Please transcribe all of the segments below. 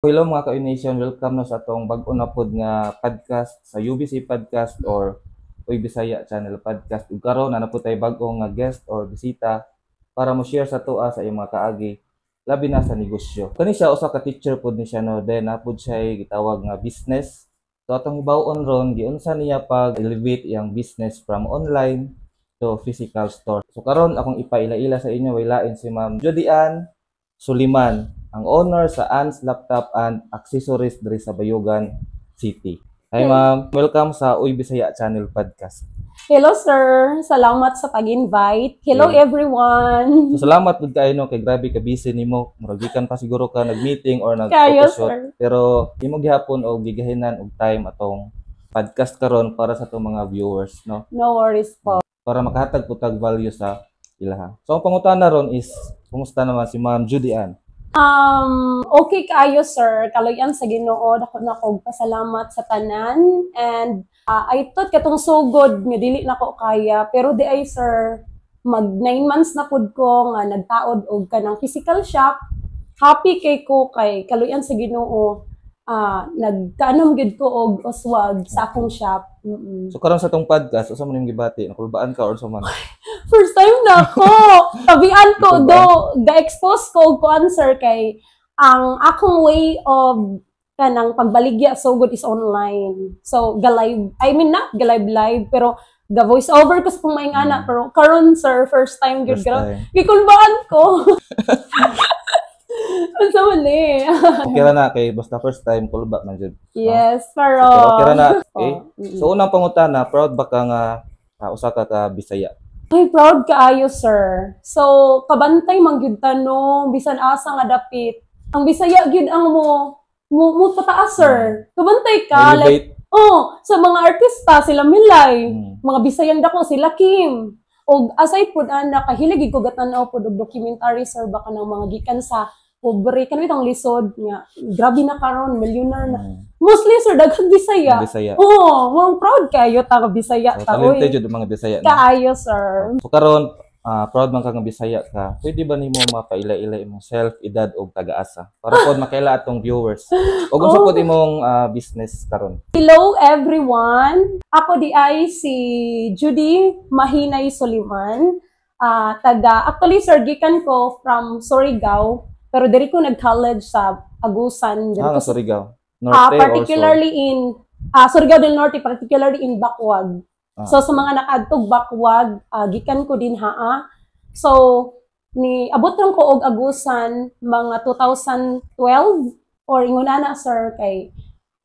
Hello mga ka-Nation, welcome na sa atong bag-o na pod nga podcast sa UBC Podcast or Uy Bisaya Channel Podcast. Ug karon na po tay bag-o nga guest or bisita para mo share sa tuwa sa iyong mga kaagi labi na sa negosyo. Kani siya usa ka teacher pod ni siya no, then napod siya gitawag nga business. So atong hibaw-on ron giunsa niya pag elevate iyang business from online to physical store. So karon akong ipaila-ila sa inyo way lain si Ma'am Judy Ann Suliman, ang owner sa Ann's Laptop and Accessories diri sa Bayugan City. Hi ma'am, welcome sa Uy Bisaya Channel Podcast. Hello sir, salamat sa pag-invite. Hello Okay. everyone. So salamat pud kayo no kay grabe ka busy nimo. Murag gikan pa siguro ka nag-meeting or Kayo nag-photoshoot. sir. Pero imo gihapon og gigahinan og time atong podcast karon para sa atong mga viewers no. No worries po. Para makahatag po tag value sa ilaha. So ang pangutana ron is kumusta naman si Ma'am Judy Ann? Okay kayo sir. Kaloyan sa Ginoo, dako na kog pasalamat sa tanan and I thought katong sugod nga dili na ko kaya pero di ay sir mag 9 months na pud ko nga nagtaod og kanang physical shop. Happy kay ko kay kaloyan sa Ginoo. Nagkaanom gid ko og uswag sa akong shop. So karon sa tong podcast, usa man imong gibati, nakulbaan ka or sa man? First time na ako. Tabian ko do ga-expose ko og answer kay ang akong way of kanang pagbaligya so good is online. So ga-live, I mean not ga-live pero ga voice over ko sa kung maing ana pero karon sir first time gyud gikulbaan ko. Unsa man ni? Okay ra na kay basta first time kulba man jud. Yes, pero Okay ra na. Okay. So unang pangutana, proud ba ka nga usa ka Bisaya? ay, proud kaayo, sir. So, kabantay man gyud ta no, bisan asa nga dapit. Ang Bisaya gyud ang mo pataas, sir. Kabantay ka like sa mga artista sila Milay, mga Bisayang dako sila Kim. Og aside pud ana kahilig ko gatanaw pud og documentary sir baka nang mga gikan sa pobre kanang itong lisod nga grabe na karon millionaire na. Mostly sir daghang Bisaya. Mo proud kayo ta Bisaya so, ta talented jud mga Bisaya na. Kaayo sir. So karon proud man ka nga Bisaya ka. Pwede ba nimo mapaila-ila imong self, edad ug taga-asa para pod makaila atong viewers. Ug unsa pod imong business karon? Hello everyone. Ako di ay si Judy Mahinay Suliman. Actually sir gikan ko from Surigao pero diri ko nag-college sa Agusan. Nga Surigao. Norte particularly in Surigao del Norte, particularly in Bacuag. So sa mga nakaadtog Bacuag, gikan ko din haa. So ni abot lang ko og Agusan mga 2012 or ingon na sir kay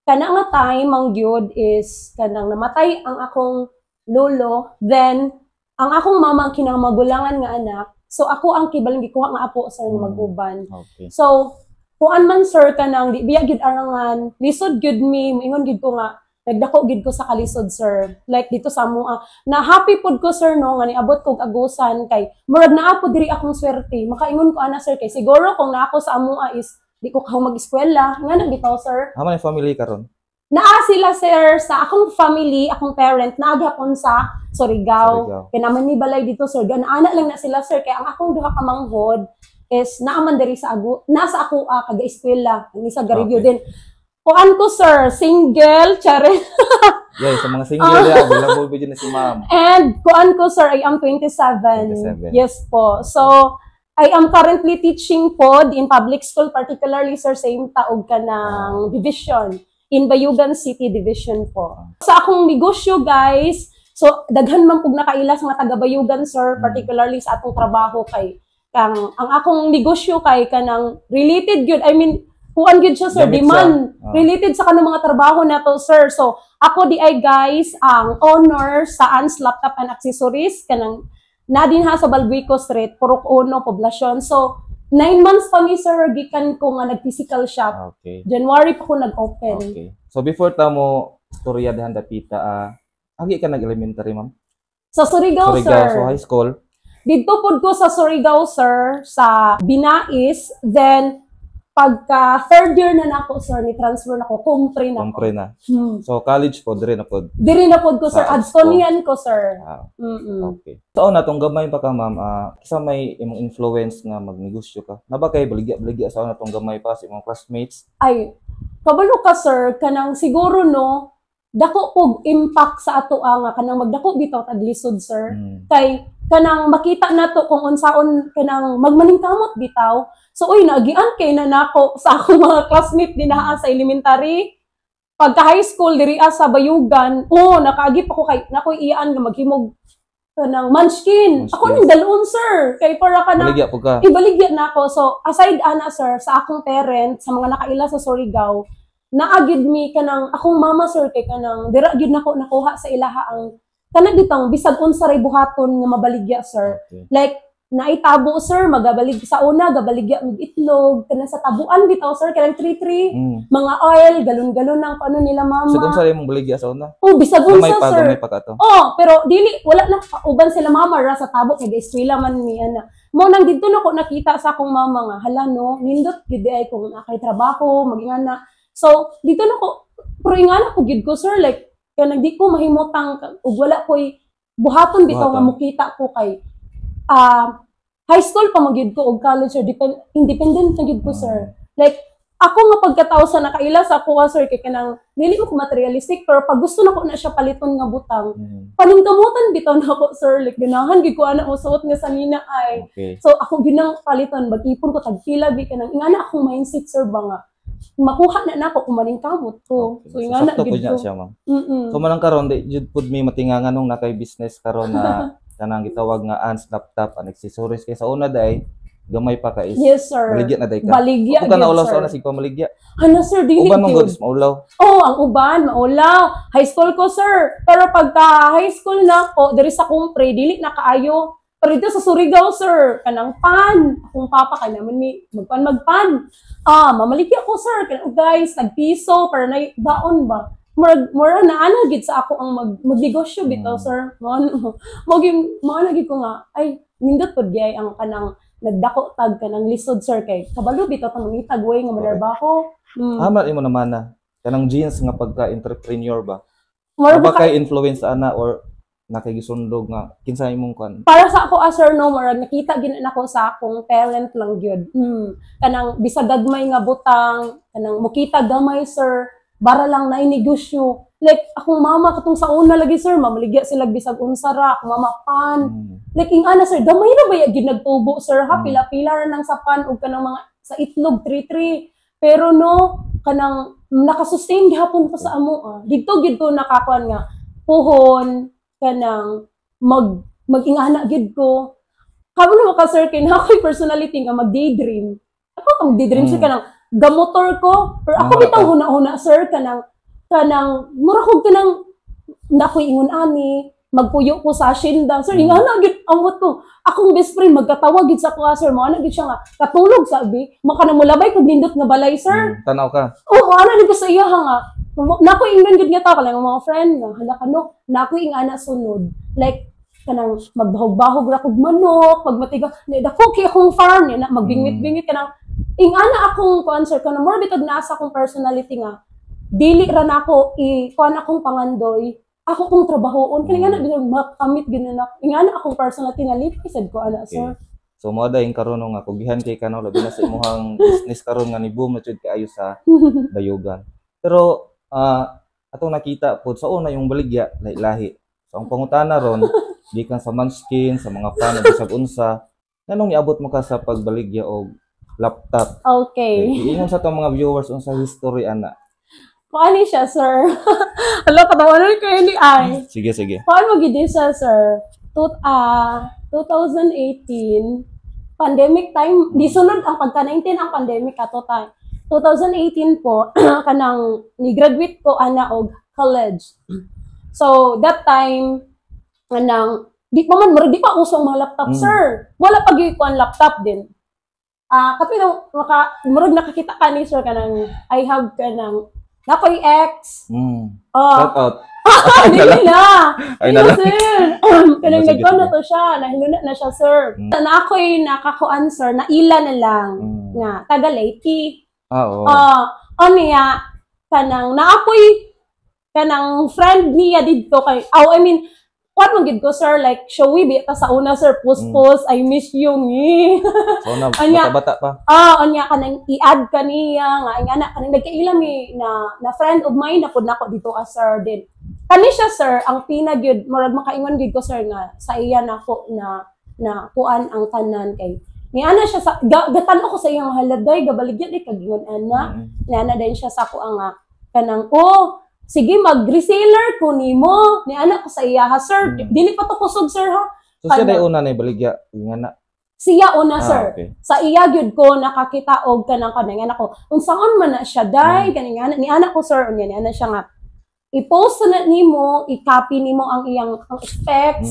kana nga time ang gyud is kanang namatay ang akong lolo, then ang akong mama ang kinamagulangan nga anak. So ako ang kibalang gikuha nga apo sir nga mag-uban. Okay. So kuan man sir kanang di biya gyud arangan, lisod gyud mi, ingon gyud ko nga nagdako gyud ko sa kalisod sir. Like dito sa amoa, na happy pud ko sir no nga niabot kog Agusan kay murag naa po diri akong swerte. Makaingon ko ana sir kay siguro kung naa ko sa amoa is di ko ka mag-eskwela nga nang bitaw sir. Amo ni family karon? Naa sila sir sa akong family, akong parent naagapon sa Surigao. Kaya naman ni balay dito sir, ganaana lang na sila sir kaya ang akong duha ka manghod is naaman diri sa nasa ako kaga-eskwela, ni sa Garibyo din. Kuan ko sir, single, chare. Yeah, sa mga single available video na si ma'am. And kuan ko sir, I am 27. Yes po. So I am currently teaching pod in public school, particularly sir sa taog ka ng division in Bayugan City Division po. Sa akong negosyo guys, so daghan man pug nakailas nga taga Bayugan sir, particularly sa atong trabaho kay ang akong negosyo kay kanang related gyud, I mean kuan gyud siya sir, demand related sa kanang mga trabaho nato sir. So ako di ay guys ang owner sa Ann's Laptop and Accessories kanang na din ha sa Balbuico Street, Purok 1, Poblacion. So 9 months pa mi sir gikan ko nga nag-physical shop. Okay. January pa ko nag-open. Okay. So before ta mo storya dahan dapita agi ka nag-elementary ma'am? Sa Surigao sir. So high school. Dito pod ko sa Surigao sir sa Binais, then pagka third year na nako sir, ni transfer nako, kumpre na Kumpre na. Hmm. So college po dire na po. Diri na pod ko sir, Sa Adstonian ko sir. Ah, Mm. okay. So na tong gamay pa ka ma'am, kisa may imong influence nga magnegosyo ka. Na ba kay baligya sa na tong gamay pa sa imong classmates? Ay, kabalo ka sir, kanang siguro no, dako og impact sa ato nga kanang magdako bitaw taglisod sir. Kay kanang makita nato kung unsaon kanang magmaningkamot bitaw. So uy naagian kay na nako sa akong mga classmate dinaa sa elementary. Pagka high school diri sa Bayugan, nakaagi pa ko kay nakoy iyaan nga maghimog kanang munchkin. Ako ning dalon sir, kay para kanang Baligya po ka. ibaligya na ako. So aside ana sir sa akong parents sa mga nakaila sa Surigao, naagid mi kanang akong mama sir kay kanang dira gyud nako nakuha sa ilaha ang kana bitang bisag unsa ray buhaton nga mabaligya sir. Okay. Like naitabo sir, magabalig sa una gabaligya mig itlog kana sa tabuan bitaw sir kanang 3-3 mga oil galon-galon ng ano nila mama. So kung sa imong baligya sa una? Bisag unsa sir. Gamay pa ka to. Pero dili wala na uban sila mama ra sa tabo kay gaiswila man ni ana. Mo nang didto nako nakita sa akong mama nga hala no nindot gid ay kung nakay trabaho magingana. So dito nako pero ingana ko gid ko sir like kanang di ko mahimutang ug wala koy buhaton bitaw nga mukita ko kay high school pa magyud ko og college or independent na gyud ko sir. Like ako nga pagkatao sa nakaila sa ako sir kay kanang dili ko materialistic pero pag gusto nako na siya paliton nga butang paningkamutan bitaw nako sir like ganahan gid ko ana mo suot nga sanina ay. Okay. So ako ginang paliton bagipon ko tagpila bi kanang ingana akong mindset sir ba nga makuha na nako kung maningkamot ko. Okay. So ingana sakto po gid niya ko. siya ma'am. So manang karon di jud pud mi matingangan nung nakay business karon na kanang gitawag nga ans laptop and accessories kay sa una day gamay pa ka is Yes sir. baligya na day ka. Baligya Kung ka gyud, naulaw sir. sa una sig pamaligya. Ano sir, dili Uban mong gyud. goods maulaw. Ang uban, maulaw. High school ko, sir. Pero pagka high school na ako, diri sa kumpre, dili na kaayo. Pero dito sa Surigao, sir, kanang pan. Akong papa ka naman ni magpan. Mamaligya ko, sir. Kanang guys, nagpiso, para na baon ba? Mura na gid sa ako ang magnegosyo bitaw, sir. Mo gid ko nga, ay, nindot pod gyay ang kanang nagdako tag kanang lisod, sir, kay kabalo bitaw ta mangitag way nga malarbaho. Amal imo naman na kanang jeans nga pagka-entrepreneur ba? Mura Ba ba kay influence ana or nakagisundog nga kinsa imong kan? para sa ako sir no murag nakita gid nako sa akong parent lang gyud. Kanang bisag gagmay nga butang, kanang mukita gamay sir, bara lang na negosyo. Like akong mama katong sa una lagi sir, mamaligya sila bisag unsa ra, akong mama pan. Like ingana sir, gamay ra ba gid nagtubo sir, ha pila-pila ra nang sa pan ug kanang mga sa itlog 3-3. Pero no kanang nakasustain gihapon ko sa amo. Didto gid ko nakakuan nga puhon kanang mag-ingana gid ko. Kabalo ka sir kay nakoy personality nga mag-daydream. Ako kang daydream sir kanang gamotor ko, pero ako bitaw huna-huna sir kanang murag kanang nakoy ingon ani magpuyo ko sa asyenda sir ingana gid amot ko akong best friend magkatawag gid sa ko sir mo ana gid siya nga katulog sabi maka na mulabay kog nindot nga balay sir Tanaw ka. ana gid ko sa iya nga nakoy ingon gid nga ta kala mga friend nga hala kano nakoy ingana sunod like kanang magbahog-bahog ra kog manok pagmatiga dako kay akong farm na magbingwit-bingwit kanang ingana akong answer kanang more bitag naa sa akong personality nga dili ra nako kuan akong pangandoy ako kung trabahoon kani nga na makamit ginanak ingana akong personality nga lipay sad ko ana sir. So mo da yung karon nga kugihan kay kano labi na sa imong business karon nga ni boom na jud kaayo sa Bayugan. Pero atong nakita pud sa una yung baligya lahi. So ang pangutana ron gikan sa munchkin sa mga pan ug bisag unsa nganong niabot mo ka sa pagbaligya og laptop. Okay. Ingon sa tong mga viewers unsa history ana. Paano siya, sir? Hala, katawanan kayo ni Ay. Sige. Paano magiging siya, sir? 2018, pandemic time, di sunod ang pagka-19 ang pandemic ato time. 2018 po, kanang ni-graduate ko ana og college. So, that time, kanang, di pa usong mga laptop, sir. Wala pag ang laptop din. Kapag murag nakakita ka ni sir, kanang, I have kanang, nakoy ex. Shout out. Dili na. Ay Yes, nala. sir. Kanang Sige, nagkaon na sige. to siya, nahiluna na siya, sir. Na ako'y nakakuan, sir, na ila na lang, nga, taga Leyte. Oo. Niya kanang naapoy kanang friend niya didto kay I mean what man gid ko sir like showy bi ta sa una sir post I miss you ni. So na bata pa. Anya kanang i-add kaniya nga ana kanang nagkailam na friend of mine na pud nako dito sir din. Kani siya sir ang pinagyud murag makaingon gid ko sir nga sa iya nako na kuan ang tanan kay ni ana siya sa gatan ako sa iyang haladay gabaligya di kagingon ana. Ni ana din siya sa ko ang kanang sige, mag-reseller ko nimo. Ni anak ko sa iya ha, sir. Dili pa to kusog, sir, ha? So, siya day una na ibaligya. Nga na. Siya una, sir. Okay. Sa iya, gyud ko, nakakita og kanang anak ko. Unsaon man na siya, day. Kaning anak. Ni anak ko, sir. Ni anak siya nga. I-post na nimo, i-copy nimo ang iyang specs.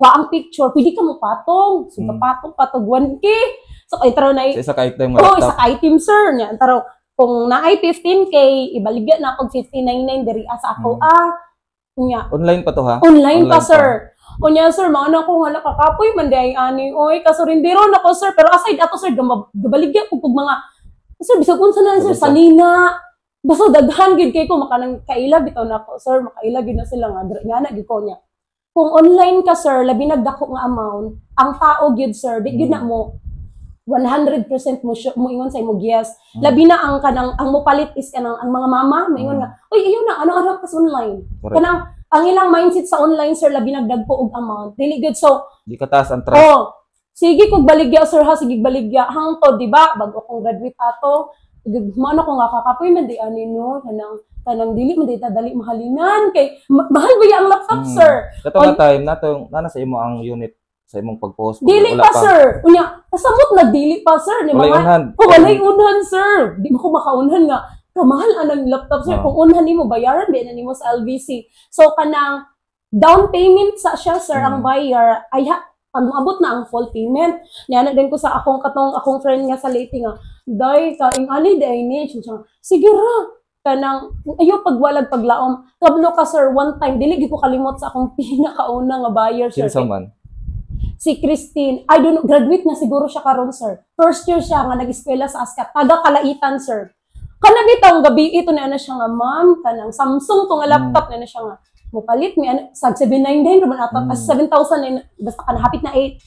Wa ang picture. Pwede ka mo patong. So, patong 1K. So, ay taro na. Sa isa ka-item. Isa ka-item, sir. Niya, taro. Kung naay 15K, ibaligya na ako 1599 diri sa ako. Unya. Online pa to ha? Online pa, sir. Unya, sir, mga anak ko hala kakapoy man day ani. Oy, kasurindiro na ko, sir. Pero aside ato, sir, gabaligya ko pug mga sir, bisag unsa na sir sanina. Basta daghan gid kay ko makanang kaila bitaw na ko, sir. Makaila gid na sila nga na gid ko niya. Kung online ka, sir, labi nagdako nga amount, ang tao gid, sir, di gid na mo 100% mo ingon sa imong yes. Labi na ang kanang ang mopalit is kanang ang mga mama maingon nga, "Uy, iyo na ano kas online." Correct. Kanang ang ilang mindset sa online sir labi nagdagko og amount. Dili good so. Di ka taas ang trust. Sige kog baligya sir ha, sige baligya hangtod di ba bago akong graduate ato. Mano ko nga kakapoy man di ani no kanang dili man di ta dali mahalingan kay mahal ba ang laptop sir. Kato time nato nana sa imo ang unit sa imong pag-post. Dili pa, sir. Unya, kasamot na dili pa, sir. Walay unhan. Walay unhan, sir. Di mo ko makaunhan nga. Kamahal anang laptop, sir. Kung unhan nimo bayaran, di na nimo sa LVC. So, kanang down payment sa siya, sir, ang buyer. Pag maabot na ang full payment, niana din ko sa akong friend nga sa Leyte nga, day, kaing ali, day ni. Sige ra. Kanang, ayo pagwalag paglaom. Kablo ka, sir, one time, dili ko kalimot sa akong pinakauna nga buyer, sir. Sino man? Si Christine, I don't know, graduate na siguro siya karon sir. First year siya nga nag-eskwela sa ASCAT, taga Kalaitan sir. Kana bitong gabi ito na siya nga ma'am, kanang Samsung to nga laptop na siya nga. Mupalit mi sag 799 raman ato, 7,000 basta kana hapit na 8.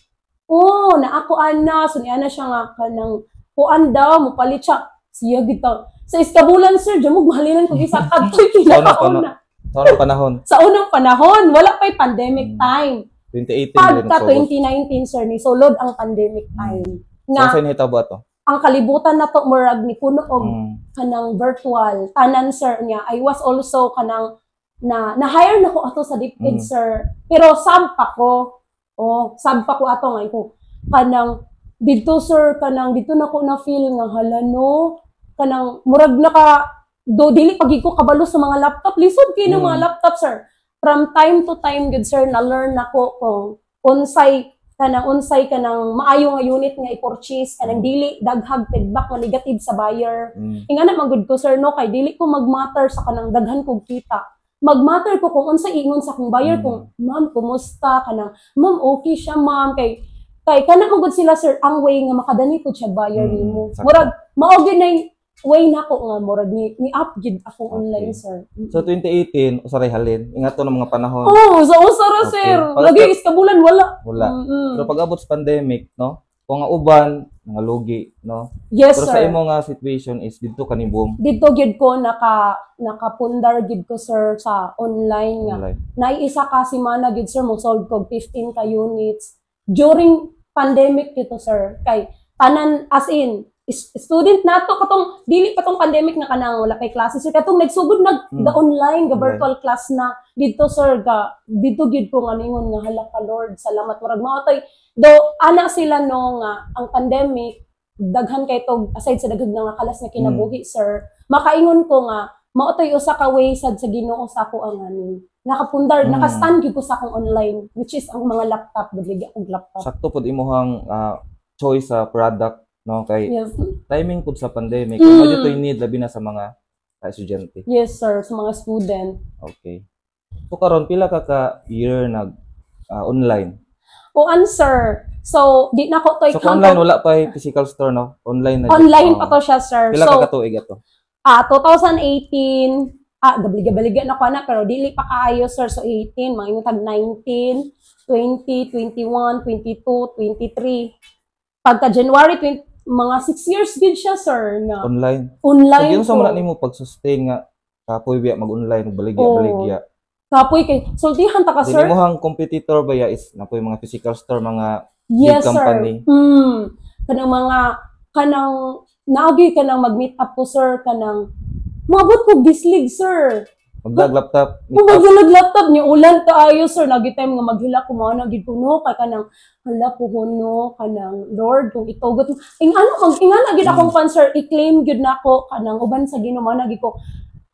Na ako ana, so ni ana siya nga kanang kuan daw mupalit siya. Siya gitaw. Sa iskabulan sir, jamog mahalinan ko isa kadtoy pinakauna. Sa unang panahon. Sa unang panahon, wala pa'y pandemic time. 2018 pagka 2019 sir ni sulod ang pandemic time nga sa inhitabo ato ang kalibutan na to murag ni puno og kanang virtual tanan sir niya I was also kanang na-hire na ko ato sa DepEd sir pero sub pa ko ato nga ko kanang dito sir kanang dito na ko na feel nga hala no kanang murag dili pag ko kabalo sa mga laptop lisod kay ng mga laptop sir. From time to time, good sir, na-learn ako kung unsay kanang maayo nga unit nga i-purchase, kanang dili, daghag, feedback nga negative sa buyer. Nga naman good ko sir, no, kay dili ko mag-matter sa kanang daghan kong kita. Mag-matter ko kung unsay ingon sa akong buyer, kung, ma'am, kumusta, kanang, ma'am, okay siya, ma'am, kay kana magud sila sir, ang way nga makadani ko siya buyer nimo. Murag, maogi na way na ko nga murag ni upgrade akong online sir. So 2018 usaray halin ingato ng mga panahon. Sa usara sir. Lagi iskabulan wala. Pero pag abot sa pandemic no, kung nga uban nga lugi no. Yes pero sir. Pero sa imo nga situation is didto kanibom. Didto gyud ko nakapundar gyud ko sir sa online nga. Naiisa ka semana gyud sir mo sold ko 15 ka units during pandemic dito sir. Kay tanan as in student nato katong dili pa tong pandemic na kanang wala kay klase sir katong nagsugod online virtual class na dito sir dito gyud ko nga ningon nga hala ka Lord salamat murag mao tay do ana sila no nga ang pandemic daghan kay tog aside sa daghang nga kalas na kinabuhi sir makaingon ko nga mao tay usa ka way sad sa Ginoo sa ako ang ani nakapundar naka-stand gyud ko sa akong online which is ang mga laptop budlig akong laptop sakto pud imong choice sa product no kay timing pud sa pandemic medyo to need labi na sa mga estudyante. Yes sir, sa mga student. Okay. So karon pila ka year nag online? Sir, So, di na ko to So, kung online, wala pa yung physical store, no? Online na. online pa to siya, sir. Pila So, ka katuig ato? 2018, gabaliga na ko na, pero dili pa kaayo, sir. So, 18, mga yung tag 19, 20, 21, 22, 23. Pagka January 20, mga 6 years din siya, sir, na Online. So, online yun sa ko. muna nimo pag-sustain nga kapoy biya mag-online, baligya. Kapoy kay, sultihan ta ka, Dili sir. mo hang competitor ba ya is napoy mga physical store, mga Yes, big company. sir. Kanang mga, naagi ka nang mag-meet up ko, sir, kanang, mabot ko gislig, sir. Magdag laptop, meet Kung up. maghilag laptop niyo, ulan kaayo, sir, nagitime nga maghila ko mga nagid ko, no, kay kanang, hala po no, kanang, Lord, kung itugot mo, ingana gid akong fan, sir, i-claim gid nako kanang, uban sa Ginoo, nagid ko,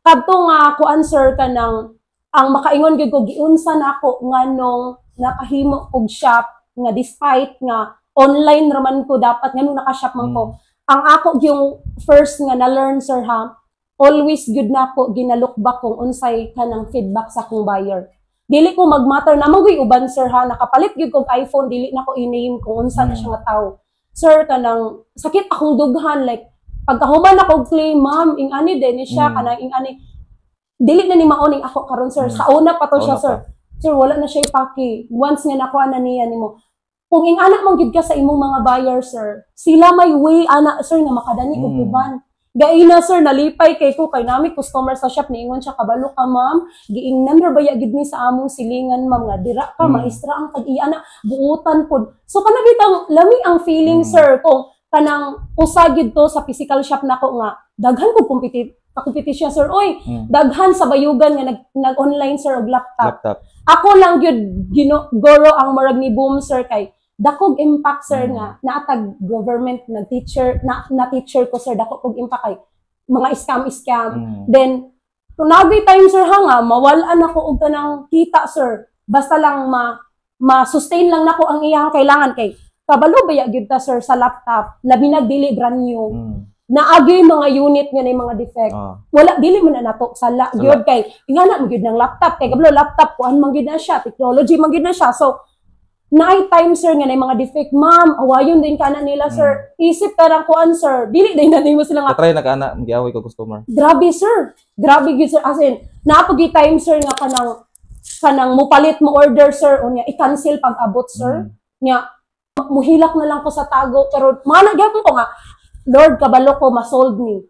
kadto nga, kuan, sir, kanang, ang makaingon gid ko, giunsa na ako, nganong, nakahimo og shop, nga despite nga, online raman ko, dapat, nga nung nakashop man ko, ang ako yung first nga na-learn, sir, ha, always good na ako ginalukbak kung unsay kanang feedback sa akong buyer. Dili ko magmatter na magoy uban, sir, ha, nakapalit gyud kog iPhone, dili na ko i-name kung unsa na siya nga tawo. Sir, kanang sakit akong dughan, like pagkahuman ako claim, ma'am, ingani din ni siya, kanang ingani dili na ni maoning ako karon, sir. Sa una pa to siya, sir. Sir, wala na siya ipaki. Once nga nakuha na niya nimo. Kung ingana man gid ka sa imong mga buyer, sir, sila may way ana, sir, nga makadani og uban. Gaina, sir, nalipay kay ko kay nami customer sa shop niingon siya, kabalo ka, ma'am, giingnan ra baya gid mi sa among silingan, ma'am, nga dira ka maestra ang tag-iya na buutan pod. So kana bitang lami ang feeling, sir, kung kanang usa gid to sa physical shop nako nga daghan ko competition, sir, oy, daghan sa bayugan nga nag-online, sir, og laptop. Ako lang gyud goro ang murag ni boom, sir, kay dakog impact, sir, nga naatag government nag-teacher na teacher ko, sir, dakog og impact kay mga scam. Then kung time, sir, ha, nga mawalan ako og tanang kita, sir, basta lang ma-sustain lang nako ang iyang kailangan kay kabalo baya gyud ta, sir, sa laptop labi na dili brand new. Naagi mga unit nga na mga defect. Wala, dili mo na nato sala gyud kay ingana mo gyud ng laptop kay kabalo laptop kuan man gyud na siya, technology man gyud na siya. So night time, sir, nga na mga defect, ma'am, awayon din kana nila, sir. Isip tarang kuan, sir. Dili din na mo sila nga. Try na kana, magiaway ko customer. Grabe, sir. Grabe gyud, sir. As in, napagi time, sir, nga kanang mupalit mo order, sir, o niya i-cancel pag abot, sir. Nya muhilak na lang ko sa tago, pero mana gyapon ko nga, Lord, kabalo ko ma-solve ni.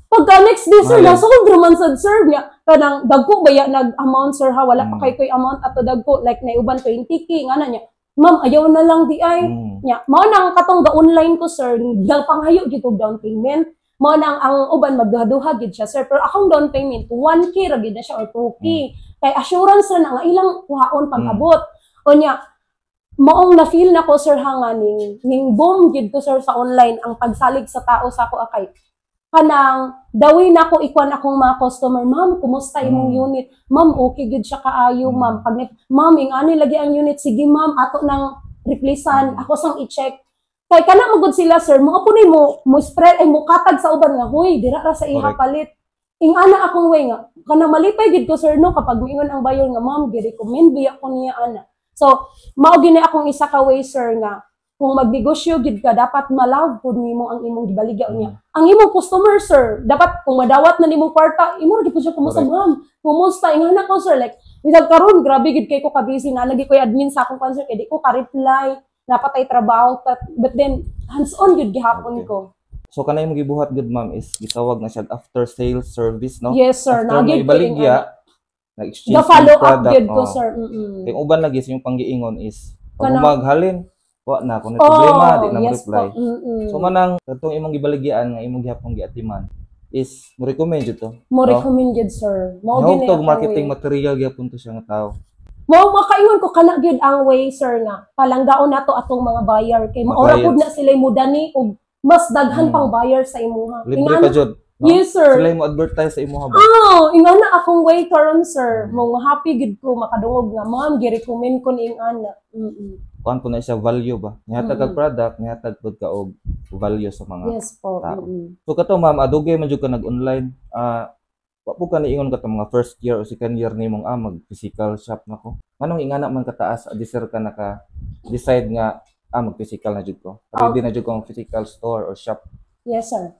Pagka next day, sir, nasold raman sad, sir, nya kanang dagko baya nag-amount, sir, ha, wala pa kay koy amount ato dagko, like na uban 20k ngana nya. Ma'am, ayaw na lang di ay. Nya, mao nang katong ga-online ko, sir, panghayo gid og down payment. Mao nang ang uban magduha-duha gid siya, sir, pero akong down payment 1k ra gid na siya or 2k. Kay assurance ra na nga ilang kuhaon pag-abot. O nya, maong na-feel na ko, sir, ha, nga ning boom gid ko, sir, sa online ang pagsalig sa tao sa ako akay. Kanang dawi na ko ikuan akong mga customer, ma'am, kumusta imong unit? Ma'am, okay gud siya kaayo, ma'am. Pag ma'am, ingani lagi ang unit, sige, ma'am, ato nang replacean, ako sang i-check. Kay kana magud sila, sir, mo apo ni mo spread ay mo katag sa uban nga, huy, dira ra sa iha palit. Ingana akong way nga, kana malipay gid ko, sir, no, kapag moingon ang bayon nga, ma'am, gi-recommend biya ko niya ana. So, mao gini akong isa ka way, sir, nga kung magnegosyo gid ka, dapat malove pud nimo ang imong gibaligya niya. Ang imong customer, sir, dapat kung madawat na nimong kwarta, imo ra gid siya kumusta, ma'am. Kumusta ingana ko, sir, like bisag karon grabe gid kay ko ka busy na lagi ko admin sa akong concert kay di ko ka reply, napatay trabaho, but then hands on gid gihapon ko. So kanay mo gibuhat gud, ma'am, is gitawag na siya after sales service, no? Yes, sir. After mo ibaligya, na-exchange the follow ng up product, gid ko, sir. Kay uban lagi sa yung panggiingon is pag maghalin wa na kung problema di na mo reply. So manang katong imong gibaligyan nga imong gihapon giatiman is mo recommend jud to. Mo recommend jud, sir. Mo gini tog marketing material gyapon to siya nga tao. Mo makaingon ko kana gid ang way, sir, nga palanggaon nato atong mga buyer kay maora pud na sila mudani og mas daghan pang buyer sa imuha. Libre pa jud. No? Yes, sir. Sila mo advertise sa imuha ba? Ingana akong way karon, sir. Mo happy gid ko makadungog nga, ma'am, gi-recommend ko ning ana. Kuan po na siya value ba? Nihatag kag product, nihatag pud ka og value sa mga tao. So kato, ma'am, adugay man jud ka nag-online. Wa po ka niingon ka mga first year o second year nimong mag physical shop nako. Anong ingana man kataas, adisir ka naka decide nga mag-physical na jud ko. Ready na jud ko ang physical store or shop. Yes, sir.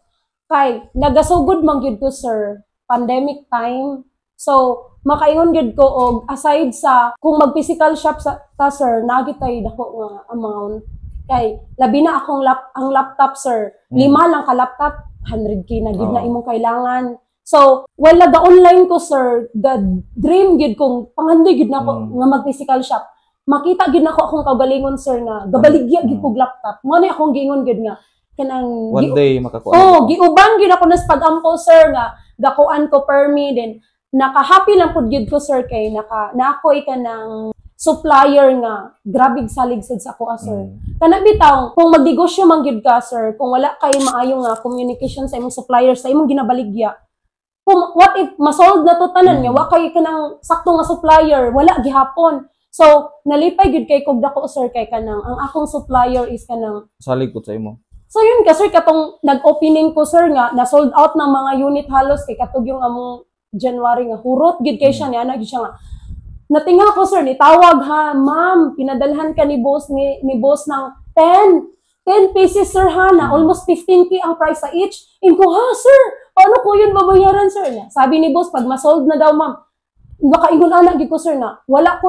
Kay, nagasugod man gyud ko, sir. Pandemic time. So, makaingon gyud ko og aside sa kung mag-physical shop ta, sir, nagitay dako nga amount. Kay, labi na akong ang laptop, sir. 5 lang ka laptop, 100K na gyud na imong kailangan. So, wala ga-online ko, sir. The dream gyud kong pangandoy gyud na ako nga mag-physical shop. Makita gyud nako akong kaugalingon, sir, nga gabaligya gyud kog laptop. Mo na akong giingon gyud nga kanang One day makakuha. giuban gyud ako nas pag-ampo, sir, nga gakuan ko permi din. Naka-happy lang pud gyud ko, sir, kay naakoy ka ng supplier nga grabe salig sad sa ako, sir. Kana bitaw kung magnegosyo man gyud ka, sir, kung wala kay maayo nga communication sa imong supplier sa imong ginabaligya, kung what if masold na to tanan nga wa kay kanang sakto nga supplier, wala gihapon. So nalipay gyud kay kog dako, sir, kay kanang ang akong supplier is kanang Salig ko sa imo. so yun ka, sir, katong nag-opening ko, sir, nga na sold out ng mga unit halos kay katog yung among January nga hurot gid kay siya niya, gid siya nga natinga ko, sir, nitawag ha, ma'am, pinadalhan ka ni boss boss ng 10 pieces, sir, ha, na almost 15K ang price sa each. Inko, ha, sir, paano ko yun babayaran, sir? Sabi ni boss, pag masold na daw, ma'am, makaingon anak gid ko, sir, na walay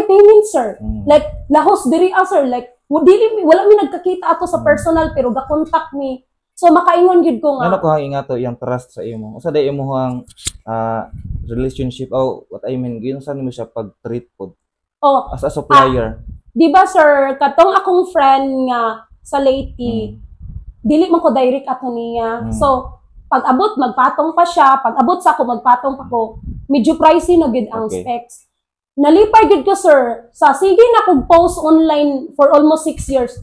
payment, sir. Like lahos diri, sir, like wala mi nagkakita ato sa personal pero ga-contact mi. So makaingon gid ko nga. Ano ko hang ingato yung trust sa imo? Usa day imo hang relationship what I mean, ginsa nimo siya pag-treat pod as a supplier. Di ba, sir, katong akong friend nga sa Leyte, dili man ko direct ato niya. So pag abot magpatong pa siya, pag abot sa ako magpatong pa ko. Medyo pricey na gid ang specs. Nalipay gid ko, sir, sa sige na kog post online for almost 6 years.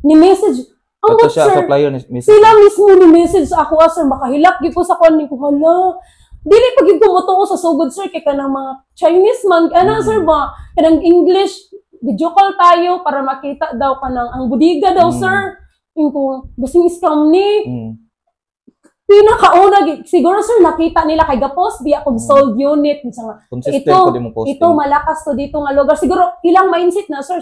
Ni message ang siya, sir, supplier ni sila mismo ni message ako, sir, makahilak gid ko sa kon ko, hala. Dili pa gid ko motuo sa sugod, sir, kay kanang mga Chinese man sir ba, kanang English video call tayo para makita daw kanang ang budiga daw, sir. Ko basing scam ni. Pinakauna, siguro, sir, nakita nila kay Gapos, di ako sold unit. Ito, malakas to dito nga lugar. Siguro, ilang mindset na, sir.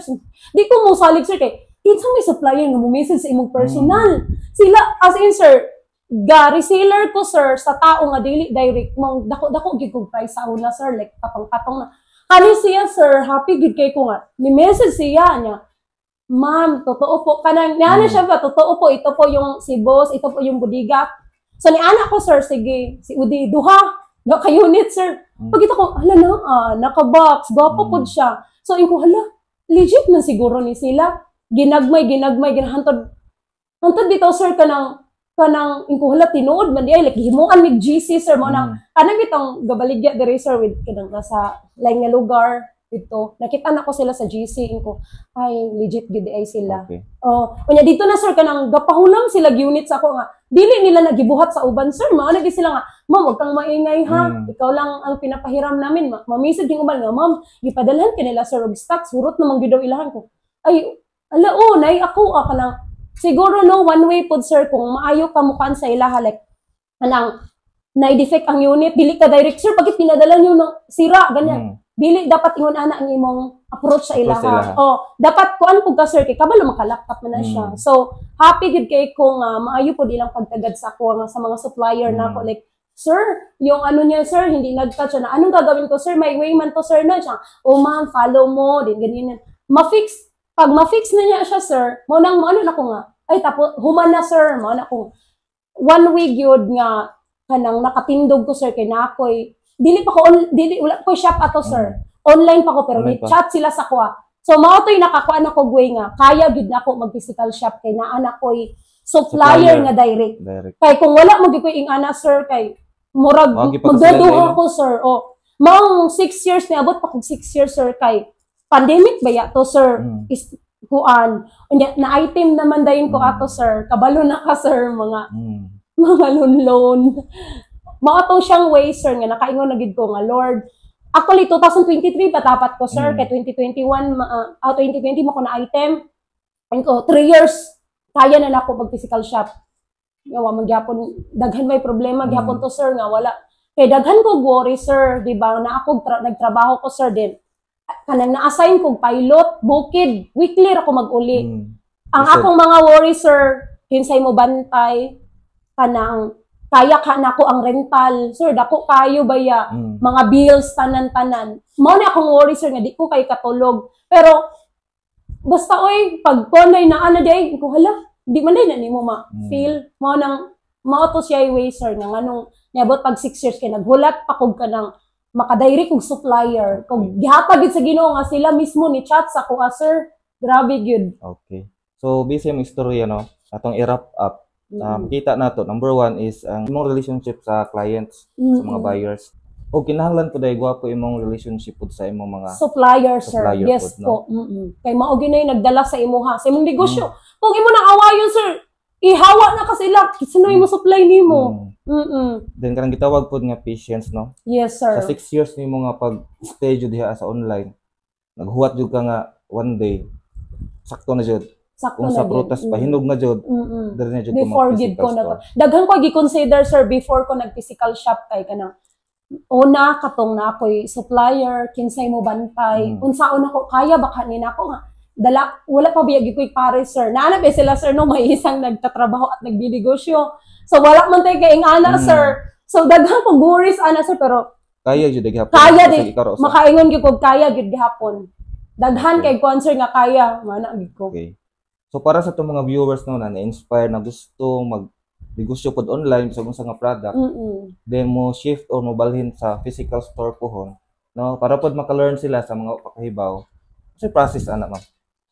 Di ko mo salig, sir, kay isang may supplier nga mo-message sa imong personal. Sila, as in, sir, reseller ko, sir, sa tao nga daily direct, mong dako gid kog price sa una, sir, like patong-patong na. Ano siya, sir, happy gid kay ko nga. Ni message siya niya, ma'am, totoo po, kanang, niya siya ba, totoo po, ito po yung si boss, ito po yung budiga. So, ni anak ko, sir, sige, si Udi, duha, ka-unit, sir. Pagkita ko, hala na, naka-box, gwapo po siya. So, ko, hala, legit man siguro ni sila. Ginagmay, ginahantod. Hantod dito, sir, kanang, ko, hala, tinuod man di ay, like, himuan mig GC, sir, mo nang, kanang bitong gabaligya diri, sir, with, kanang, sa laing nga lugar, dito. Nakita na ko sila sa GC, ko, ay, legit, gid ay sila. Okay. Kanya dito na, sir, kanang, gapahulam sila unit sa ako nga, dili nila nagibuhat sa uban, sir. Maanag sila nga, ma'am, huwag kang maingay, ha? Ikaw lang ang pinapahiram namin. Mamisig yung uban nga, ma'am, ipadalhan ka nila, sir, og stocks, hurot namang gidaw ilahan ko. Ay, nay, ako, kanang, siguro, no, one way pod, sir, kung maayo ka mukaan sa ilaha, like, kanang, na-defect ang unit, dili ka direct, sir, pagit pinadala nyo ng sira, ganyan. Dili, dapat ingon ana ang imong approach sa ilaha. Dapat kuan pud ka, sir, kay kabalo makalaptop na siya. So, happy gid kay ko nga maayo pud ilang pagtagad sa ako nga sa mga supplier na ako, like, sir, yung ano niya, sir, hindi nag-touch na. Anong gagawin ko, sir? May way man to, sir, na siya. Ma'am, follow mo, din ganyan. Pag ma-fix na niya siya, sir, mo ano na ko nga. Ay, tapos human na, sir, mo na ko. One week yun nga kanang nakatindog ko, sir, kay na ako'y wala ko shop ato, sir. Online pa ko, pero ni-chat sila sa kuha. So, mao to'y nakakuha na ko gawin nga, kaya gid na ako mag-physical shop, kay naanak ko'y supplier nga direct. Kay kung wala mo gikoy ing ana, sir, kay murag magdaduha ko, sir. Maong 6 years, niabot pa kong 6 years, sir, kay pandemic ba ya to, sir? Is kuan. Na item naman dayon ko ato, sir. Kabalo na ka, sir, mga loan. Maatong siyang way, sir, nga nakaingon na gid ko nga, Lord. Actually, 2023 patapat ko, sir. Kay 2020 mo ko na item. Ayun ko, 3 years, kaya na ako mag-physical shop. Yawa, magyapon, daghan may problema, gyapon to, sir, nga wala. Kay daghan ko worry, sir, di ba, na ako nagtrabaho ko, sir, din. Kanang na-assign kong pilot, bukid, weekly ako mag-uli. Ang Lisod. akong mga worry, sir, kinsay mo bantay, kanang kaya ka na ko ang rental. Sir, dako kayo baya, mga bills, tanan-tanan. Mao ni akong worry, sir, nga di ko kay katulog. Pero, basta oy, pag konay na ana day, ko hala, di man day na nimo ma-feel. Mao to siya way, sir, nga nganong, niabot pag 6 years kay naghulat pa kog ka ng makadayri kog supplier. Kung gihatag gid sa Ginoo nga sila mismo ni chat sa kuha, sir. Grabe gyud. Okay. So, based sa istorya, no, atong i-wrap up. Kita nato, number 1 is ang imong relationship sa clients, sa mga buyers. O kinahanglan po dahil gwapo imong relationship po sa imong mga supplier, sir. supplier Yes po, po. Kay mao ginay nagdala sa imuha, sa imong negosyo. Kung imo nang awayon, sir, ihawa na ka sila. Sino imo supply nimo? Then kanang gitawag po nga patience, no? Yes, sir. Sa 6 years nimo nga pag-stay jud diha sa online, naghuwat jud ka nga one day sakto na jud. Sakto Kung na sa gyud. prutas pa hinog na jud, dali na jud ko Before gid mag-physical ko na store. daghan ko gi-consider, sir, before ko nag-physical shop kay kanang una katong na ako'y supplier, kinsay mo bantay, unsaon ako kaya baka ni nako nga dala wala pa biyag ko'y pare, sir. Naanap sila, sir, no, may isang nagtatrabaho at nagbinegosyo. So wala man tay kay ana, sir. So daghan ko worries ana, sir, pero Kaya jud gihapon. kaya Kasi di ikaw ra usa. makaingon gyud kog kaya gyud gihapon. Daghan kay concern nga kaya mana gyud ko. Okay. So para sa itong mga viewers no na na-inspire na gusto mag-negosyo pod online sa unsa nga product, then mo shift or mo balhin sa physical store pohon, no? Para pod maka-learn sila sa mga pakahibaw. Sa process ana ma'am.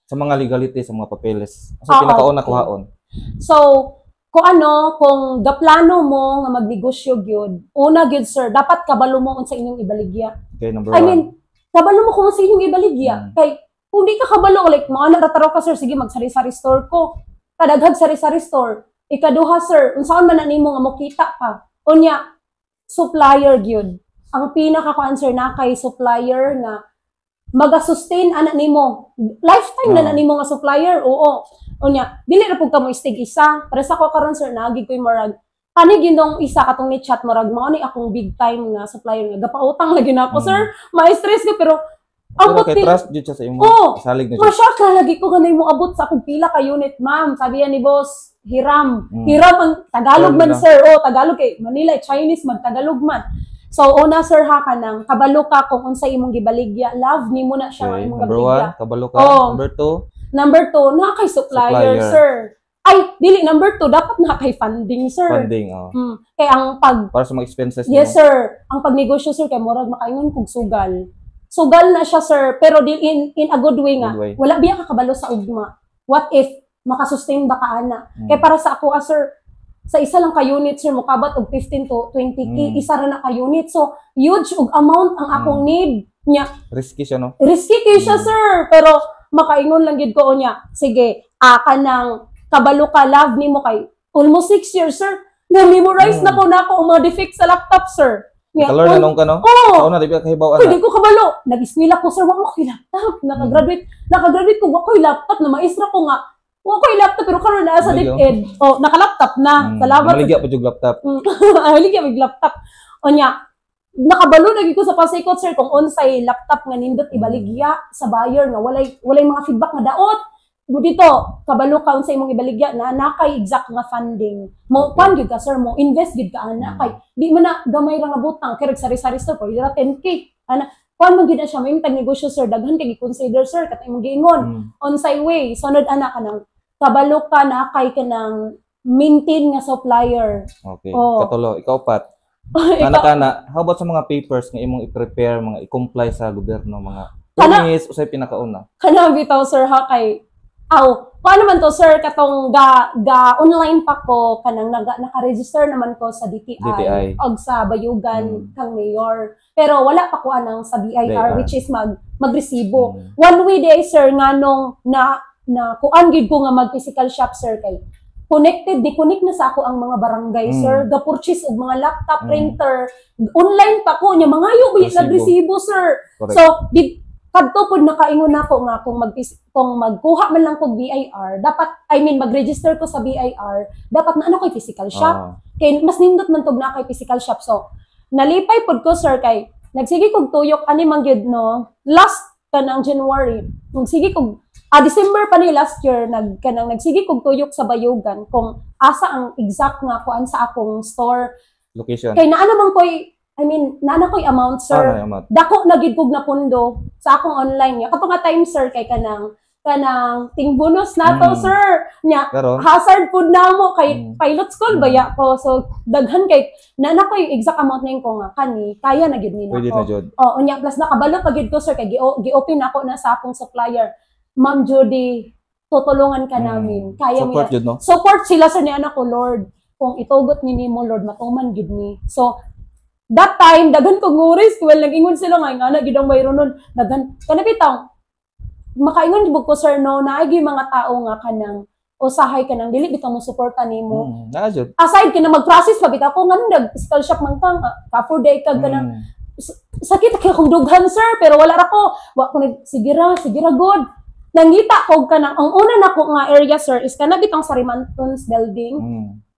Sa mga legality sa mga papeles. Sa pinakauna kuhaon. So, kung gaplano mo nga magnegosyo gyud, una gyud, sir, dapat kabalo mo unsa inyong ibaligya. Okay, number I 1. mean, kabalo mo kung unsa inyong ibaligya. Kay kung di ka kabalo, like mga natataraw ka, sir, sige magsari-sari store ko. Kadaghag sari-sari store. Ikaduha, sir, unsaon man na nimo nga mokita ka. Unya, supplier gyud. Ang pinaka-answer na kay supplier nga maga-sustain ana nimo. Lifetime na nimo nga supplier. Oo. Unya, dili ra pud ka mo istig isa. Para sa ko karon, sir, nagig ko'y marag. Ani ginong isa katong ni chat marag mao ni akong big time nga supplier nga gapautang lagi na ako, sir. Ma-stress ko pero Pero kay trust jud siya sa imo. Salig na siya. Masyaka lagi ko ganay mo abot sa akong pila ka unit, ma'am. Sabi yan ni boss, hiram. Hiram ang Tagalog man, sir. Tagalog kay Manila, Chinese man, Tagalog man. So, una, sir, ha, kanang kabalo ka kung unsa imong gibaligya. Love ni mo na siya Okay. imong Number gibaligya. 1, kabalo ka. Number 2, Number 2, na kay supplier, sir. Ay, dili, number 2, dapat na kay funding, sir. funding. Kaya ang Para sa mga expenses yes, sir. Ang pagnegosyo, sir, kay murag makaingon kog sugal. Sugal na siya, sir, pero in a good way nga. Good way. Wala biya kakabalo sa ugma. What if makasustain ba ka ana? Kaya para sa ako, sir, sa isa lang ka unit, sir, mukabat og 15 to 20k, isa ra na ka unit. So, huge og amount ang akong need nya. Risky siya, no? Risky kay siya, sir, pero makaingon lang gid ko niya. Sige, kanang kabalo ka, love nimo kay almost 6 years, sir. Na-memorize na ko ang mga defects sa laptop, sir. Kalor na nung ka, no? Oo. Na, di ba kahibaw, Hindi ko kabalo. Nag-eskwela ko, sir, wako ko'y laptop. Nakagraduate ko, wako ko'y laptop. Na maestra ko nga, wako ko'y laptop, pero karon na sa DepEd. Naka-laptop na. Salamat. Maligya pa yung laptop. Maligya mag laptop. O niya, nakabalo lagi ko sa pasikot, sir, kung unsay laptop nga nindot ibaligya sa buyer nga walay mga feedback nga daot. Dito, kabalo ka unsay imong ibaligya na nakay exact nga funding. Mo pan gyud ka, sir, mo invest gyud ka ana kay di man na gamay ra nga butang kay sari-sari store pwede ra 10k. Ana, kuan man gyud na siya may tag-negosyo, sir, daghan kay gi-consider, sir, katay imong giingon. Unsay way, sunod ana kanang kabalo ka na kay kanang maintain nga supplier. Okay. Katulo, ikaw pat. Kana, how about sa mga papers nga imong i-prepare, mga i-comply sa gobyerno, mga permis, usay pinakauna? Kana bitaw, sir, ha, kay paano man to, sir, katong online pa ko, kanang naka-register naman ko sa DTI. Og sa Bayugan, kang mayor. Pero wala pa ko anang sa BIR, which is magresibo. One way day, sir, nga nung na kuan gid ko nga mag-physical shop, sir, kay di-connect na sa ako ang mga barangay, sir. Ga-purchase og mga laptop, printer. Online pa ko, nya mangayo ba yung nagresibo, sir. Correct. So, kadto pod nakaingon nako nga kung magkuha man lang kog BIR, dapat mag-register ko sa BIR, dapat na kay physical shop. Kay mas nindot man tog na kay physical shop. So, nalipay pod ko, sir, kay nagsige kog tuyok ani man gyud, no. Last kanang January, sige kog December pa ni last year nagsige kog tuyok sa bayugan kung asa ang exact nga kuan sa akong store Location. kay naa naman koy naana koy amount sir. Amount. Dako na gid kog napundo sa akong online nya. Katong nga time sir kay kanang ting bonus nato sir nya hazard pud namo kay pilot school baya ko so daghan kay naana koy exact amount ning ko nga kani kaya na gid ni nako. Unya plus nakabalo pa gid ko sir kay gi-open ako na sa akong supplier. Ma'am Judy, tutulungan ka namin. Kaya support yun, no? Support sila sa ni anak ko, Lord. Kung itugot ni mo, Lord, matuman gid ni. So, that time, daghan ko nguris. Well, nag-ingon sila nga gid ang mayroon nun. Daghan, kanapitang, makaingon gid ko, sir, no, naagi mga tao nga kanang, usahay ka nang dili bitaw mo suporta nimo. Aside ka na mag-process pa bitaw ko nga nag-physical shop man kang ka 4 day kag kanang sakit kay kong dughan, sir, pero wala ra ko. Wa ko sigira good. Nangita ko kanang ang una nako nga area sir is kana bitong Sarimantons building.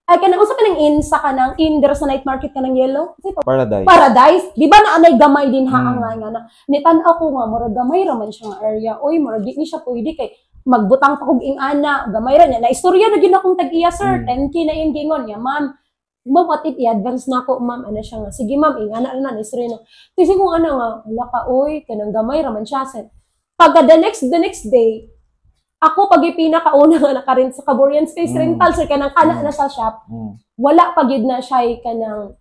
Ay kanang usa kanang sa kanang dira sa night market kanang yellow. Paradise. Di ba na anay gamay din ha nga na. Nitan-aw ko nga murag gamay ra man siya nga area. Oy murag di ni siya pwede kay magbutang pa kog ana gamay ra niya. Na istorya na gid akong tag-iya sir. 10K na yung gingon niya, ma'am. Ma'am, atit i-advance na ako, ma'am, ano siya nga. Sige, ma'am, ingana na, istorya na. Kasi kung ano nga, wala ka, oy, kanang gamay ra man siya. Pagka the next day, ako pag pinakauna nga nakarin sa Caborian Space Rental, sir, kanang kana na sa shop, wala pagid na siya kanang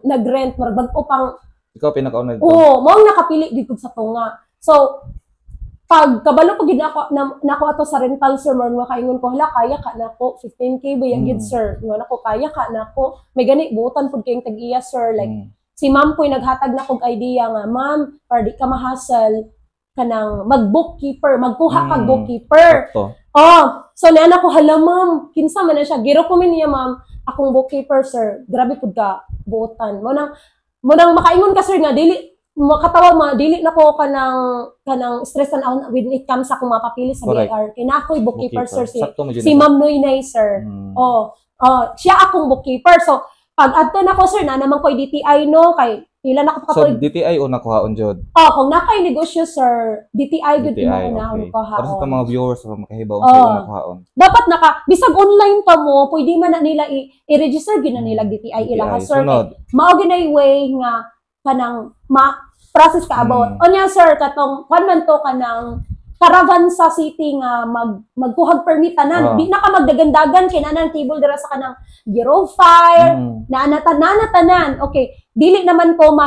nag-rent, magbag-o pang... Ikaw pinakauna dito? Oo, mo ang nakapili dito sa tunga. So, pag kabalo pagid nako ato sa rental, sir, mo kaingon ko, hala, kaya ka na ko, 15K ba yan gid, sir? Nga nako, kaya ka na ko. May gani, buutan po kayong tag-iya, sir, like, si ma'am ko'y naghatag na kog idea nga, ma'am, para di ka mahasal, kanang mag-bookkeeper, magkuha kag bookkeeper. So niana ko, hala ma'am, kinsa man na siya, giro ko niya ma'am, akong bookkeeper sir, grabe pud ka, buotan. Mo nang makaingon ka sir nga, dili, makatawa dili na ko kanang stress and out when it comes sa akong mapapili sa BIR. Kina ako'y bookkeeper sir, si Ma'am Noynay sir. Siya akong bookkeeper. So, pag adto na ko sir na naman ko'y DTI no kay pila na ko So DTI o nakuhaon jud? Kung nakay negosyo sir, DTI gud mo na ako kuhaon. Para sa mga viewers sa makahibaw sa nakuhaon. Dapat bisag online pa mo, pwede man na nila i-register gid na nila DTI ila sir. Mao ginay way nga kanang process ka about. Onya sir katong man to kanang caravan sa city nga magkuhag permit tanan, di na ka magdagandagan kay nanang table dira sa kanang Giro Fire, tanan. Okay, dili naman ko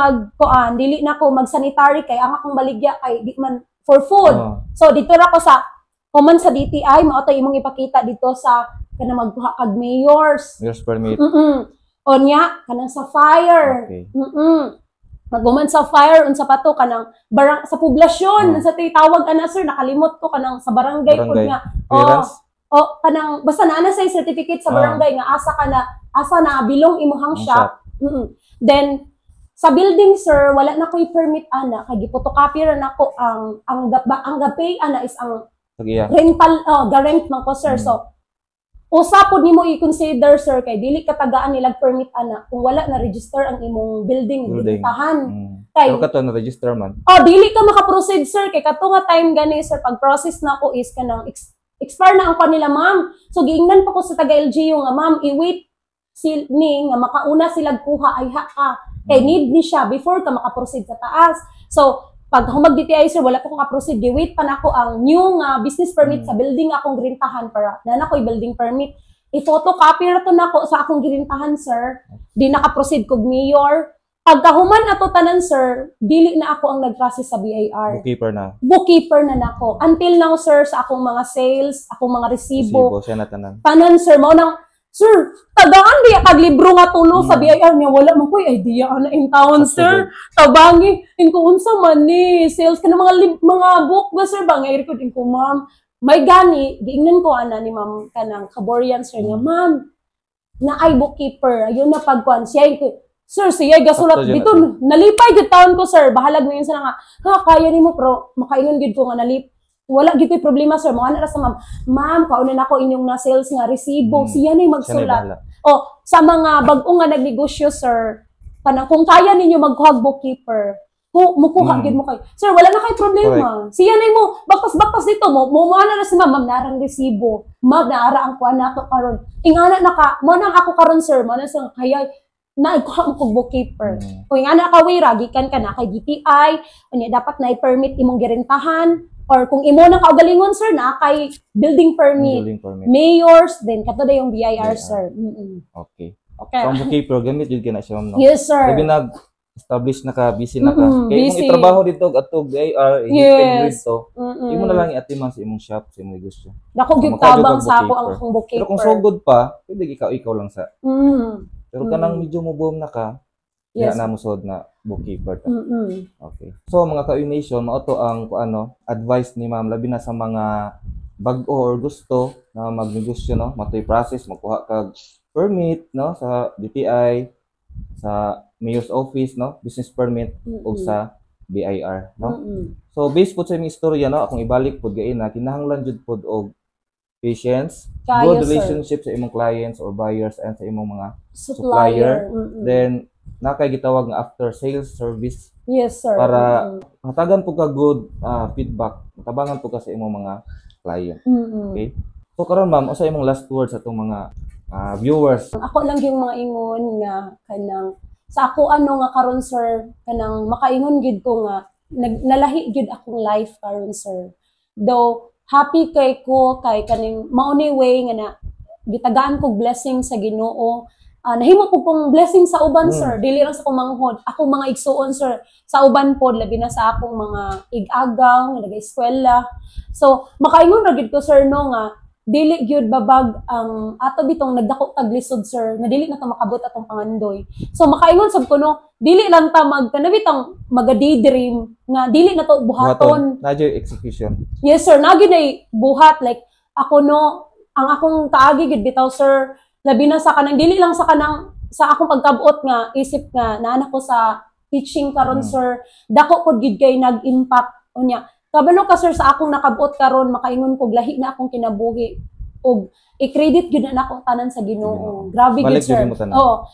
dili na ko mag-sanitary kay ang akong baligya kay di man for food. So dito ra ko sa human sa DTI, mao tay imong ipakita dito sa kanang magkuha kag mayor's permit. Onya kanang sa fire. Maguman sa fire unsa pa to kanang sa poblasyon sa tawag ana sir nakalimot ko kanang sa barangay pud nga kanang basta na sa certificate sa barangay nga asa na bilong imuhang shop. Then sa building sir wala na ko'y permit ana kay gipotocopy ra nako ang gapay ana is ang rental rent man ko sir. So usa pod nimo i-consider sir kay dili katagaan nila permit ana kung wala na register ang imong building. Tahan. Pero kato na register man. Dili ka maka-proceed sir kay kato nga time gani sir pag process na ko is kanang expire na ang kanila ma'am. So giingnan pa ko sa taga LGU nga ma'am i-wait nga makauna sila kuha ay ka. Kay need ni siya before ka maka-proceed sa taas. So pag humag DTI sir, wala ko ka-proceed. Di-wait pa na ako ang new business permit sa building akong girintahan para na ako'y building permit. I-photocopy na to na ako sa akong girintahan sir. Di naka-proceed kog mayor. Pagkahuman ato tanan sir, dili na ako ang nag-process sa BIR. Bookkeeper na nako. Until now sir, sa akong mga sales, akong mga resibo. Siya na tanan. Tanan sir, mo nang sir, tagaan diya kag libro nga tulo sa BIR niya wala man koy idea ana in town sir. Tabangi inko unsa man ni sales kana mga book ba sir bangay record inko ma'am. May gani giingnan ko ana ni ma'am kanang Caborian sir nga ma'am na ay bookkeeper ayun na pagkuan siya sir siya gasulat dito nalipay gid taon ko sir bahalag na yun sa nga kaya nimo pero makaingon gid ko nga wala gid problema sir mo ana ra sa ma'am kauna nako inyong na sales nga resibo siya na magsulat sa mga bag-o nga nagnegosyo sir kanang kung kaya ninyo magkuhag bookkeeper Mukuha gid mo kay. Sir, wala na kay problema. Siya na mo, bakpas dito mo ana na si ma'am narang resibo. Ma'am naara ang kuan nato karon. Ingana na ka, mo nang ako karon sir, mo na sa kaya naikuha mo kog bookkeeper. Kung ingana ka way gikan ka na kay DTI, unya dapat na i-permit imong girentahan or kung imo na kaugalingon sir na kay building permit. Mayors, then kato da yung BIR sir. Okay. Ang bookkeeper gamit jud kina siya ma'am no. Yes sir. Sabi establish na ka, busy na ka. Kaya kung itrabaho dito atog AR, dito, imo na lang i-atiman sa imong shop, sa imong negosyo. Dako gyud tabang sa ako ang akong bookkeeper. Pero kung sugod pa, pwede ikaw lang sa. Pero kanang medyo mo boom na ka, kaya na mo sod na bookkeeper ta. Okay. So mga ka-nation, mao to ang advice ni ma'am labi na sa mga bag-o or gusto na magnegosyo no, matoy process magkuha kag permit no sa DTI, sa mayor's office no, business permit o sa BIR no. So based po sa imong istorya no, akong ibalik pud gain na kinahanglan jud pud og patience, good relationship sa imong clients or buyers and sa imong mga supplier. Then nakay gitawag nga after sales service. Yes sir. Para matagan po ka good feedback, matabangan po ka sa imong mga client. Okay? So karon ma'am, usa imong last words sa atong mga viewers. Ako lang yung mga ingon nga kanang sa ako nga karon sir kanang makaingon gid ko nga nalahi gid akong life karon sir. Though happy kay ko kay kaning mao ni way nga na gitagaan kog blessing sa Ginoo. Nahimo ko pong blessing sa uban sir, dili lang sa akong manghod, akong mga igsuon sir sa uban pod labi na sa akong mga ig-agaw nga nag-eskwela. So makaingon ra gid ko sir no nga dili gyud babag ang ato bitong nagdako tag lisod sir nga dili na ta makabot atong pangandoy. So makaingon sab ko no dili lang ta magkanabitang maga-daydream nga dili na to buhaton. Nadyo execution. Yes sir, nagi nay buhat like ako no ang akong kaagi gid bitaw sir labi na sa kanang dili lang sa kanang sa akong pagkabot nga isip nga naanak ko sa teaching karon sir dako pod gid kay nag-impact unya. Kabalo ka sir sa akong nakabot karon makaingon kog lahi na akong kinabuhi og i-credit gyud na akong tanan sa Ginoo. Grabe gyud sir. Oh.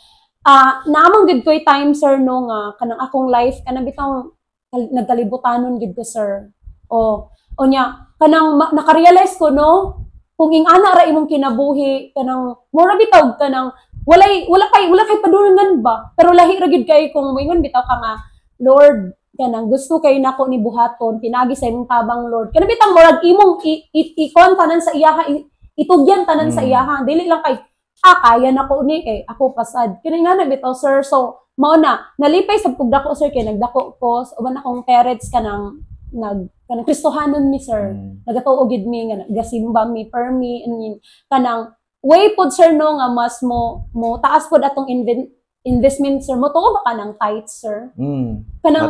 Naamang gyud koy time sir no nga kanang akong life kanang bitong nagkalibutanon gyud ko sir. Oh, unya kanang naka-realize ko no kung ingana ra imong kinabuhi kanang mura bitaw kanang wala kay padulungan ba pero lahi ra gyud kay kung moingon bitaw ka nga Lord kanang gusto kay nako ni buhaton pinagi sa imong tabang Lord kana bitang murag imong ikon tanan sa iyaha itugyan tanan sa iyaha dili lang kay kaya nako ni kay ako pasad kini nga na bitaw sir so mao na nalipay sa pugdako sir kay nagdako ko uban akong parents kanang kanang Kristohanon mi sir nagatuo gid mi nga nagasimba mi per mi kanang way pod sir no nga mas mo taas pod atong investment sir mo tuo ba kanang tight sir kanang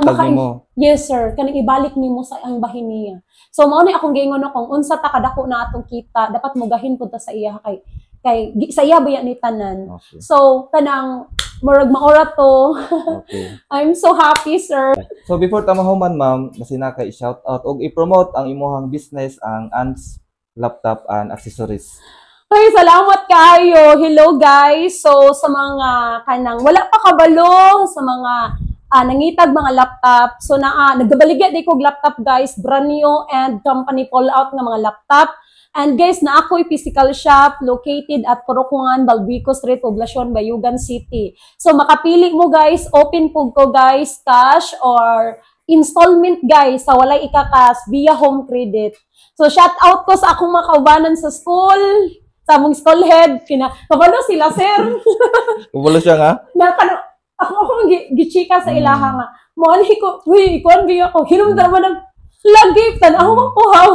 yes sir kanang ibalik nimo sa ang bahin niya so mao ni akong giingon no kung unsa ta kadako na atong kita dapat mogahin pud ta sa iya kay sa iya baya ni tanan so kanang murag maora to I'm so happy sir. So before ta mahuman ma'am basina kay shout out og i-promote ang imuhang business ang Ants Laptop and Accessories. Ay, salamat kayo. Hello guys. So sa mga kanang wala pa kabalo sa mga nangitag mga laptop. So nagabaligya di kog laptop guys, brand new and company pull out nga mga laptop. And guys, na ako'y physical shop located at Purukungan, Balbico Street, Poblacion, Bayugan City. So makapili mo guys, open po ko guys, cash or installment guys sa walay ikakas via home credit. So shout out ko sa akong mga kaubanan sa school, sa among school head, kabalo sila sir. Kabalo siya nga? Ako gichika sa ilaha nga. Moani ko, ikuan biya ko, hinumdra mo ng lagi, tanaw mo po haw.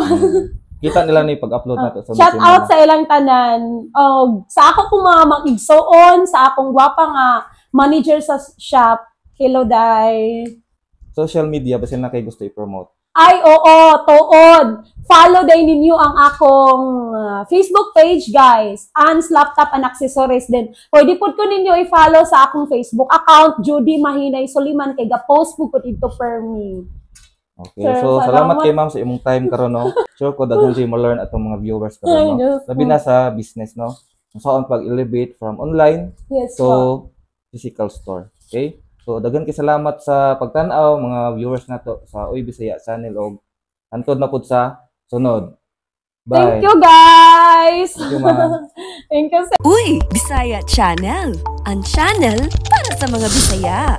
Kita nila ni pag-upload nato sa shout out sa ilang tanan. Sa ako po mga mag-igsoon, sa akong gwapa nga manager sa shop. Hello, Day. Social media, basta na kayo gusto i-promote? Ay, oo, tuod. Follow din ninyo ang akong Facebook page, guys. Ants Laptop and Accessories din. Pwede po ko ninyo i-follow sa akong Facebook account, Judy Mahinay Soliman, kay ga-post po dito per me. Okay, sir, so salamat kay ma'am sa imong time karon no. Sure ko daghan mo learn atong mga viewers karon no. Labi na sa business no. Saan pag-elevate from online to physical store. Okay? So daghan kay salamat sa pagtan-aw mga viewers nato sa Uy Bisaya channel og hantod na pud sa sunod. Bye. Thank you, guys! Thank you, ma'am. Thank you, Uy, Bisaya Channel. Ang channel para sa mga Bisaya.